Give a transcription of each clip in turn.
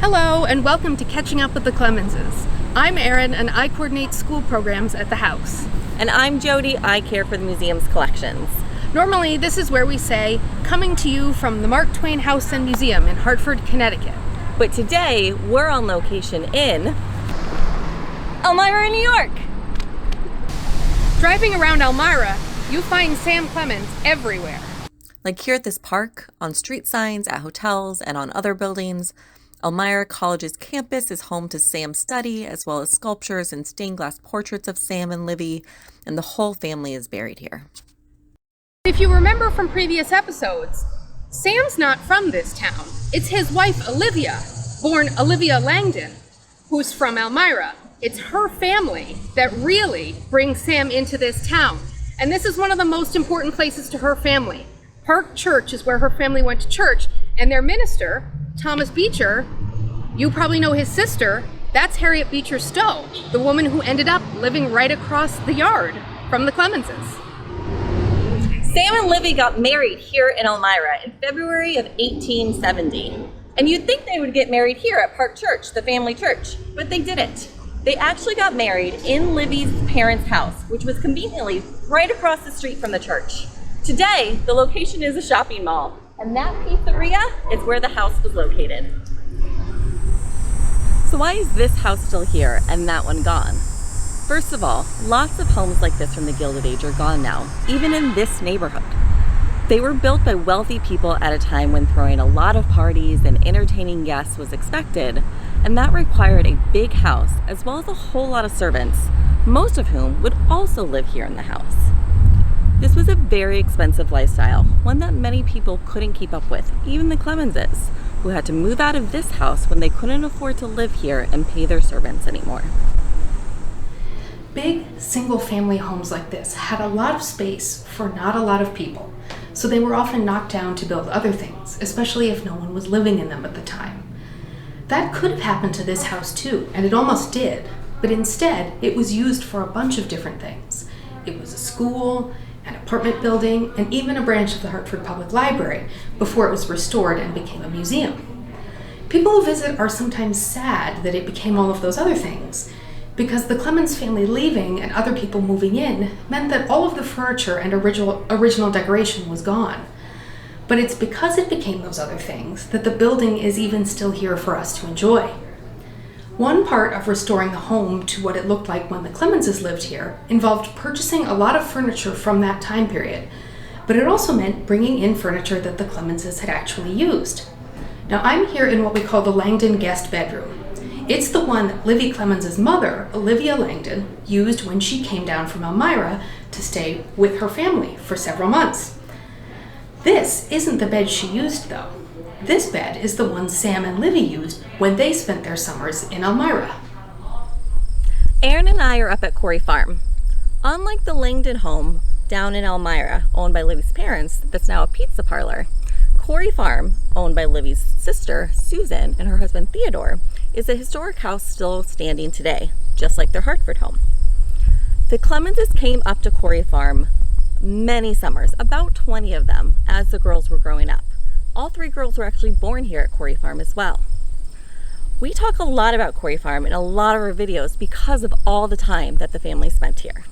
Hello, and welcome to Catching Up with the Clemenses. I'm Erin, and I coordinate school programs at the house. And I'm Jody, I care for the museum's collections. Normally, this is where we say, coming to you from the Mark Twain House and Museum in Hartford, Connecticut. But today, we're on location in Elmira, New York. Driving around Elmira, you find Sam Clemens everywhere. Like here at this park, on street signs, at hotels, and on other buildings. Elmira College's campus is home to Sam's study, as well as sculptures and stained glass portraits of Sam and Livy, and the whole family is buried here. If you remember from previous episodes, Sam's not from this town. It's his wife, Olivia, born Olivia Langdon, who's from Elmira. It's her family that really brings Sam into this town. And this is one of the most important places to her family. Park Church is where her family went to church, and their minister, Thomas Beecher, you probably know his sister, that's Harriet Beecher Stowe, the woman who ended up living right across the yard from the Clemenses. Sam and Livy got married here in Elmira in February of 1870. And you'd think they would get married here at Park Church, the family church, but they didn't. They actually got married in Livy's parents' house, which was conveniently right across the street from the church. Today, the location is a shopping mall, and that pizzeria is where the house was located. So why is this house still here and that one gone? First of all, lots of homes like this from the Gilded Age are gone now, even in this neighborhood. They were built by wealthy people at a time when throwing a lot of parties and entertaining guests was expected, and that required a big house as well as a whole lot of servants, most of whom would also live here in the house. This was a very expensive lifestyle, one that many people couldn't keep up with, even the Clemenses, who had to move out of this house when they couldn't afford to live here and pay their servants anymore. Big single-family homes like this had a lot of space for not a lot of people, so they were often knocked down to build other things, especially if no one was living in them at the time. That could have happened to this house too, and it almost did, but instead it was used for a bunch of different things. It was a school, an apartment building, and even a branch of the Hartford Public Library before it was restored and became a museum. People who visit are sometimes sad that it became all of those other things, because the Clemens family leaving and other people moving in meant that all of the furniture and original decoration was gone. But it's because it became those other things that the building is even still here for us to enjoy. One part of restoring the home to what it looked like when the Clemenses lived here involved purchasing a lot of furniture from that time period, but it also meant bringing in furniture that the Clemenses had actually used. Now I'm here in what we call the Langdon guest bedroom. It's the one that Livy Clemens' mother, Olivia Langdon, used when she came down from Elmira to stay with her family for several months. This isn't the bed she used though. This bed is the one Sam and Livy used when they spent their summers in Elmira. Erin and I are up at Quarry Farm. Unlike the Langdon home down in Elmira, owned by Livy's parents, that's now a pizza parlor, Quarry Farm, owned by Livy's sister, Susan, and her husband, Theodore, is a historic house still standing today, just like their Hartford home. The Clemenses came up to Quarry Farm many summers, about 20 of them, as the girls were growing up. All three girls were actually born here at Quarry Farm as well. We talk a lot about Quarry Farm in a lot of our videos because of all the time that the family spent here.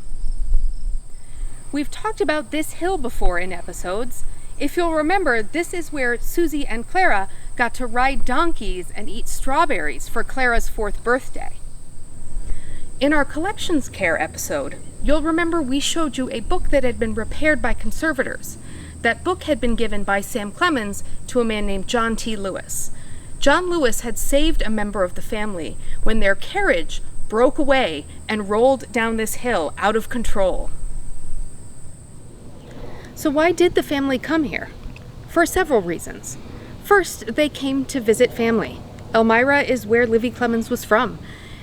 We've talked about this hill before in episodes. If you'll remember, this is where Susie and Clara got to ride donkeys and eat strawberries for Clara's 4th birthday. In our collections care episode, you'll remember we showed you a book that had been repaired by conservators. That book had been given by Sam Clemens to a man named John T. Lewis. John Lewis had saved a member of the family when their carriage broke away and rolled down this hill out of control. So why did the family come here? For several reasons. First, they came to visit family. Elmira is where Livy Clemens was from,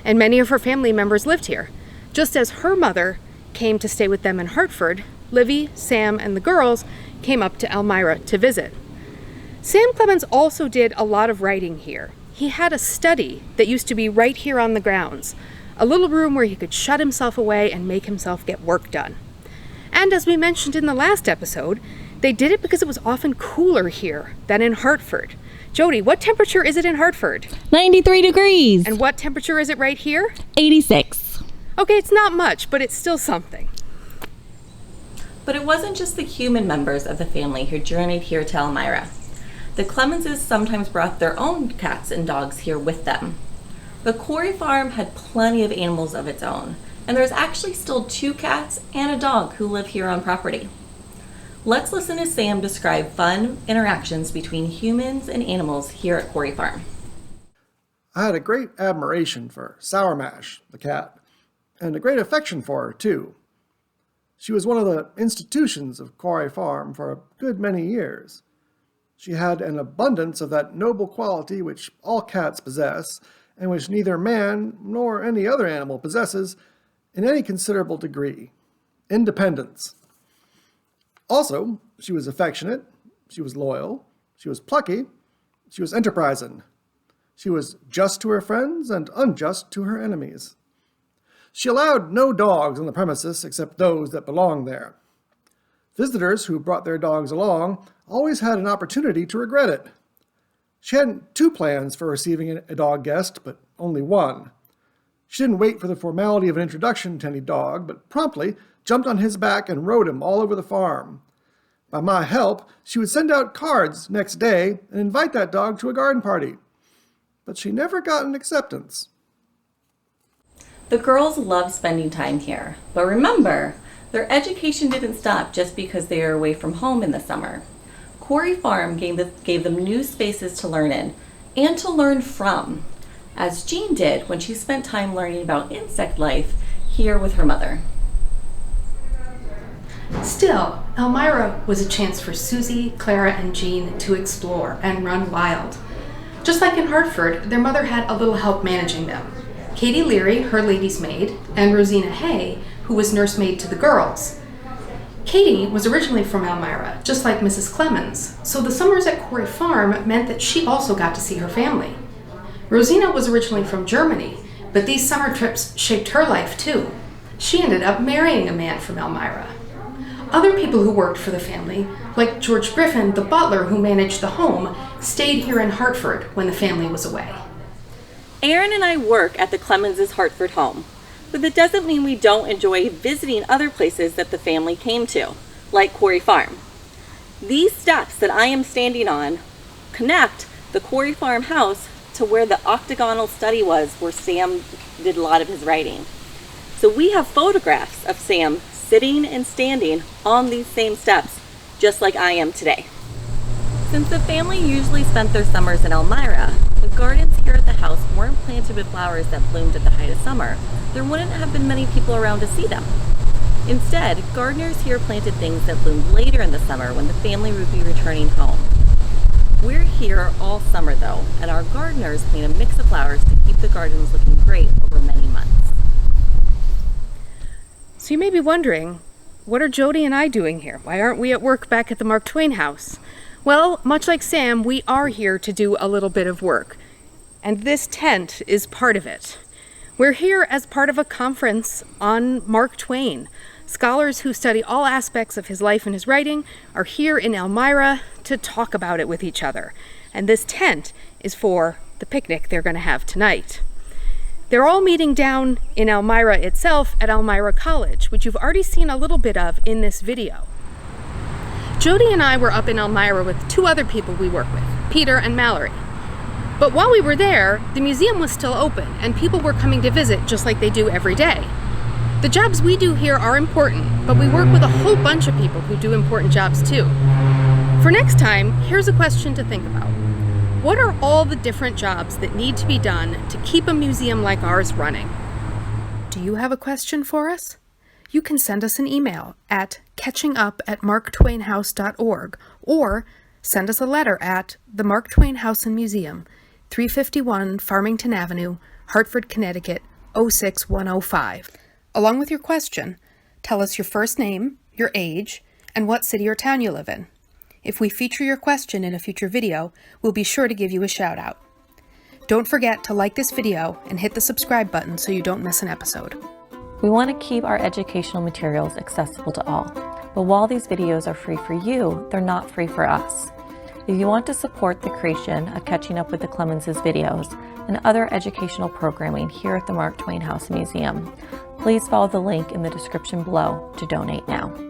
and many of her family members lived here. Just as her mother came to stay with them in Hartford, Livy, Sam, and the girls came up to Elmira to visit. Sam Clemens also did a lot of writing here. He had a study that used to be right here on the grounds, a little room where he could shut himself away and make himself get work done. And as we mentioned in the last episode, they did it because it was often cooler here than in Hartford. Jody, what temperature is it in Hartford? 93 degrees. And what temperature is it right here? 86. Okay, it's not much, but it's still something. But it wasn't just the human members of the family who journeyed here to Elmira. The Clemenses sometimes brought their own cats and dogs here with them. The Quarry Farm had plenty of animals of its own, and there's actually still 2 cats and a dog who live here on property. Let's listen to Sam describe fun interactions between humans and animals here at Quarry Farm. I had a great admiration for Sour Mash, the cat, and a great affection for her, too. She was one of the institutions of Quarry Farm for a good many years. She had an abundance of that noble quality which all cats possess, and which neither man nor any other animal possesses in any considerable degree: independence. Also, she was affectionate, she was loyal, she was plucky, she was enterprising. She was just to her friends and unjust to her enemies. She allowed no dogs on the premises except those that belonged there. Visitors who brought their dogs along always had an opportunity to regret it. She hadn't 2 plans for receiving a dog guest, but only one. She didn't wait for the formality of an introduction to any dog, but promptly jumped on his back and rode him all over the farm. By my help, she would send out cards next day and invite that dog to a garden party. But she never got an acceptance. The girls loved spending time here, but remember, their education didn't stop just because they were away from home in the summer. Quarry Farm gave them new spaces to learn in and to learn from, as Jean did when she spent time learning about insect life here with her mother. Still, Elmira was a chance for Susie, Clara, and Jean to explore and run wild. Just like in Hartford, their mother had a little help managing them. Katie Leary, her lady's maid, and Rosina Hay, who was nursemaid to the girls. Katie was originally from Elmira, just like Mrs. Clemens, so the summers at Quarry Farm meant that she also got to see her family. Rosina was originally from Germany, but these summer trips shaped her life too. She ended up marrying a man from Elmira. Other people who worked for the family, like George Griffin, the butler who managed the home, stayed here in Hartford when the family was away. Aaron and I work at the Clemens' Hartford home, but that doesn't mean we don't enjoy visiting other places that the family came to, like Quarry Farm. These steps that I am standing on connect the Quarry Farm house to where the octagonal study was where Sam did a lot of his writing. So we have photographs of Sam sitting and standing on these same steps, just like I am today. Since the family usually spent their summers in Elmira, the gardens here at the house weren't planted with flowers that bloomed at the height of summer. There wouldn't have been many people around to see them. Instead, gardeners here planted things that bloomed later in the summer when the family would be returning home. We're here all summer though, and our gardeners plant a mix of flowers to keep the gardens looking great over many months. So you may be wondering, what are Jody and I doing here? Why aren't we at work back at the Mark Twain house? Well, much like Sam, we are here to do a little bit of work, and this tent is part of it. We're here as part of a conference on Mark Twain. Scholars who study all aspects of his life and his writing are here in Elmira to talk about it with each other, and this tent is for the picnic they're going to have tonight. They're all meeting down in Elmira itself at Elmira College, which you've already seen a little bit of in this video. Jody and I were up in Elmira with 2 other people we work with, Peter and Mallory. But while we were there, the museum was still open and people were coming to visit just like they do every day. The jobs we do here are important, but we work with a whole bunch of people who do important jobs too. For next time, here's a question to think about. What are all the different jobs that need to be done to keep a museum like ours running? Do you have a question for us? You can send us an email at catchingup@marktwainhouse.org or send us a letter at the Mark Twain House and Museum, 351 Farmington Avenue, Hartford, Connecticut, 06105. Along with your question, tell us your first name, your age, and what city or town you live in. If we feature your question in a future video, we'll be sure to give you a shout out. Don't forget to like this video and hit the subscribe button so you don't miss an episode. We want to keep our educational materials accessible to all, but while these videos are free for you, they're not free for us. If you want to support the creation of Catching Up with the Clemenses videos and other educational programming here at the Mark Twain House Museum, please follow the link in the description below to donate now.